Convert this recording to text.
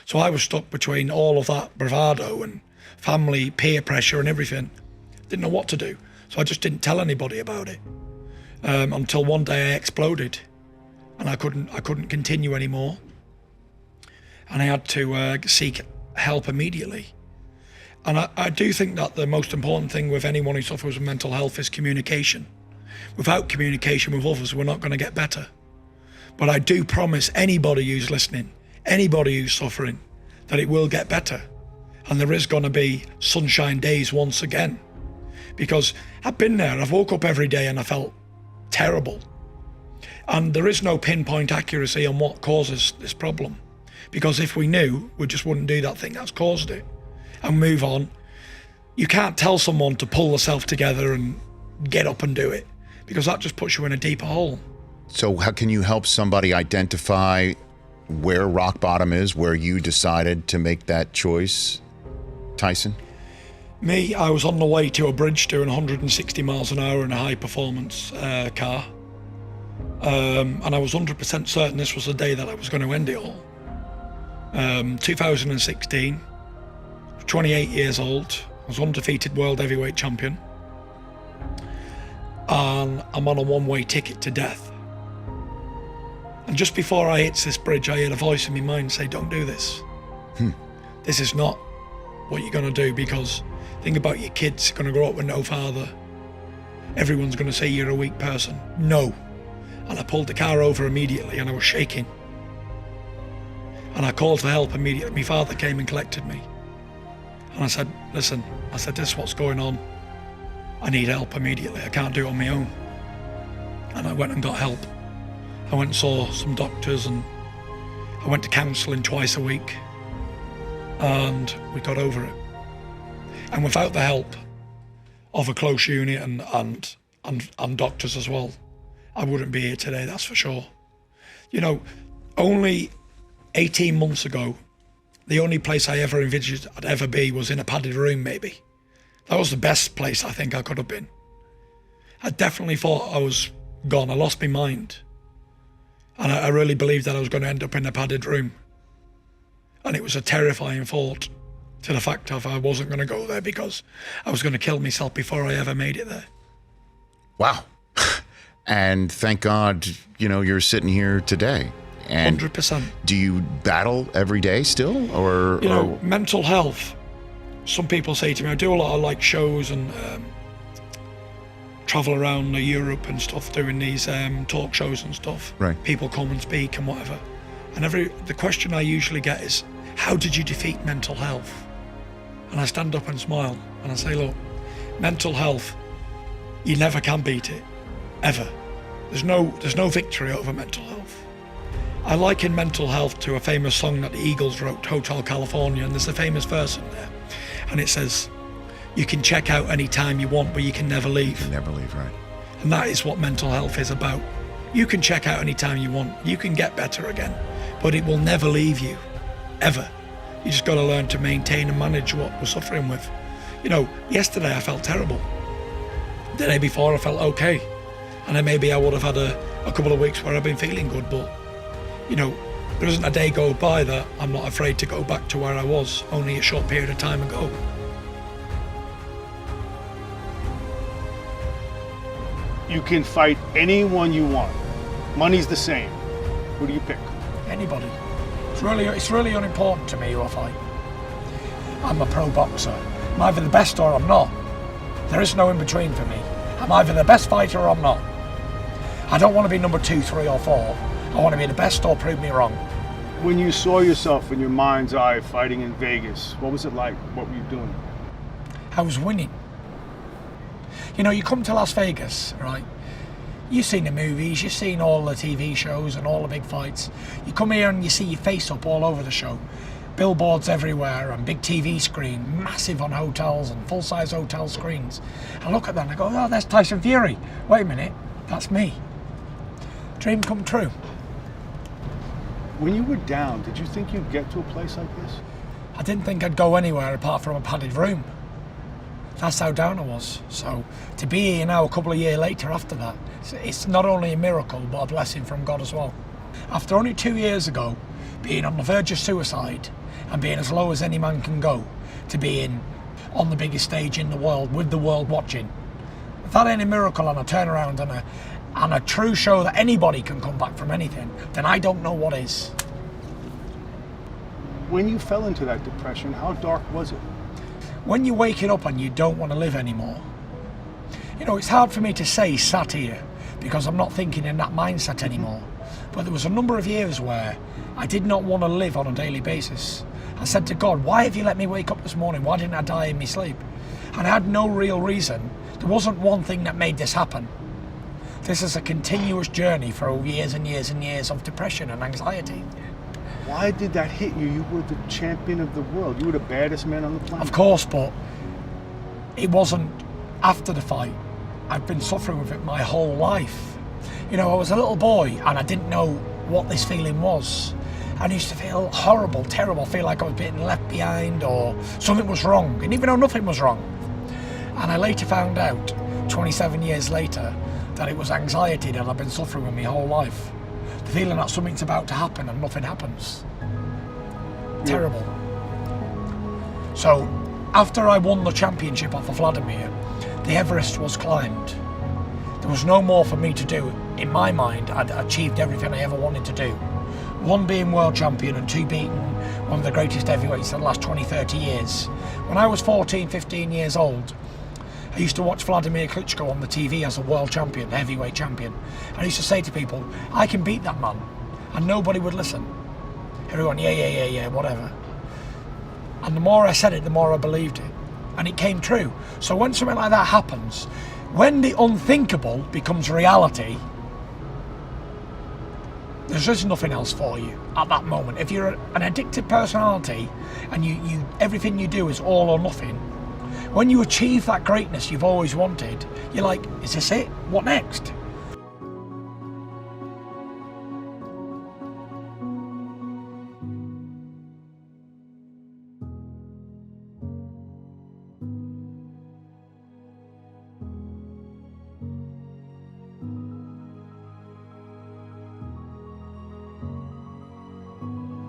So I was stuck between all of that bravado and family, peer pressure and everything. Didn't know what to do. So I just didn't tell anybody about it until one day I exploded and I couldn't continue anymore. And I had to seek help immediately. And I do think that the most important thing with anyone who suffers with mental health is communication. Without communication with others, we're not going to get better. But I do promise anybody who's listening, anybody who's suffering, that it will get better. And there is going to be sunshine days once again. Because I've been there, I've woke up every day and I felt terrible. And there is no pinpoint accuracy on what causes this problem. Because if we knew, we just wouldn't do that thing that's caused it and move on. You can't tell someone to pull themselves together and get up and do it, because that just puts you in a deeper hole. So how can you help somebody identify where rock bottom is, where you decided to make that choice, Tyson? Me, I was on the way to a bridge doing 160 miles an hour in a high performance car. And I was 100% certain this was the day that I was going to end it all. 2016, 28 years old, I was undefeated world heavyweight champion. And I'm on a one-way ticket to death. And just before I hit this bridge, I heard a voice in my mind say, don't do this. This is not what you're going to do, because think about your kids going to grow up with no father. Everyone's going to say you're a weak person. No. And I pulled the car over immediately and I was shaking. And I called for help immediately. My father came and collected me. And I said, listen, this is what's going on. I need help immediately. I can't do it on my own. And I went and got help. I went and saw some doctors and I went to counselling twice a week. And we got over it. And without the help of a close unit and doctors as well, I wouldn't be here today, that's for sure. You know, only 18 months ago, the only place I ever envisaged I'd ever be was in a padded room, maybe. That was the best place I think I could have been. I definitely thought I was gone. I lost my mind. And I really believed that I was going to end up in a padded room. And it was a terrifying thought, to the fact of I wasn't going to go there because I was going to kill myself before I ever made it there. Wow. And thank God, you know, you're sitting here today. And 100%. do you battle every day still, or? You know, mental health. Some people say to me, I do a lot of like shows and travel around Europe and stuff, doing these talk shows and stuff. Right. People come and speak and whatever. And the question I usually get is, how did you defeat mental health? And I stand up and smile and I say, look, mental health, you never can beat it, ever. There's no victory over mental health. I liken mental health to a famous song that the Eagles wrote, Hotel California, and there's a famous verse in there. And it says, you can check out any time you want, but you can never leave. You can never leave, right. And that is what mental health is about. You can check out any time you want. You can get better again, but it will never leave you, ever. You just got to learn to maintain and manage what we're suffering with. You know, yesterday I felt terrible. The day before I felt okay. And then maybe I would have had a couple of weeks where I've been feeling good, but, you know, there isn't a day go by that I'm not afraid to go back to where I was only a short period of time ago. You can fight anyone you want. Money's the same. Who do you pick? Anybody. It's really unimportant to me who I fight. I'm a pro boxer. I'm either the best or I'm not. There is no in between for me. I'm either the best fighter or I'm not. I don't want to be number 2, 3 or 4. I want to be the best or prove me wrong. When you saw yourself in your mind's eye fighting in Vegas, what was it like? What were you doing? I was winning. You know, you come to Las Vegas, right? You've seen the movies, you've seen all the TV shows and all the big fights. You come here and you see your face up all over the show. Billboards everywhere and big TV screen, massive on hotels and full-size hotel screens. I look at that and I go, oh, there's Tyson Fury. Wait a minute, that's me. Dream come true. When you were down, did you think you'd get to a place like this? I didn't think I'd go anywhere apart from a padded room. That's how down I was. So to be here now a couple of years later after that, it's not only a miracle, but a blessing from God as well. After only 2 years ago, being on the verge of suicide, and being as low as any man can go to being on the biggest stage in the world with the world watching. If that ain't a miracle and a turnaround and a true show that anybody can come back from anything, then I don't know what is. When you fell into that depression, how dark was it? When you're waking up and you don't want to live anymore, you know, it's hard for me to say sat here because I'm not thinking in that mindset anymore. But there was a number of years where I did not want to live on a daily basis. I said to God, why have you let me wake up this morning? Why didn't I die in my sleep? And I had no real reason. There wasn't one thing that made this happen. This is a continuous journey for years and years and years of depression and anxiety. Why did that hit you? You were the champion of the world. You were the baddest man on the planet. Of course, but it wasn't after the fight. I've been suffering with it my whole life. You know, I was a little boy and I didn't know what this feeling was. I used to feel horrible, terrible, feel like I was being left behind or something was wrong, and even though nothing was wrong. And I later found out, 27 years later, that it was anxiety that I've been suffering with my whole life. The feeling that something's about to happen and nothing happens. Terrible. So, after I won the championship off of Vladimir, the Everest was climbed. There was no more for me to do. In my mind, I'd achieved everything I ever wanted to do. One, being world champion, and two, beating one of the greatest heavyweights of the last 20, 30 years. When I was 14, 15 years old, I used to watch Vladimir Klitschko on the TV as a world champion, heavyweight champion. And I used to say to people, I can beat that man. And nobody would listen. Everyone, yeah, whatever. And the more I said it, the more I believed it. And it came true. So when something like that happens, when the unthinkable becomes reality, there's just nothing else for you at that moment. If you're an addicted personality and you everything you do is all or nothing, when you achieve that greatness you've always wanted, you're like, is this it? What next?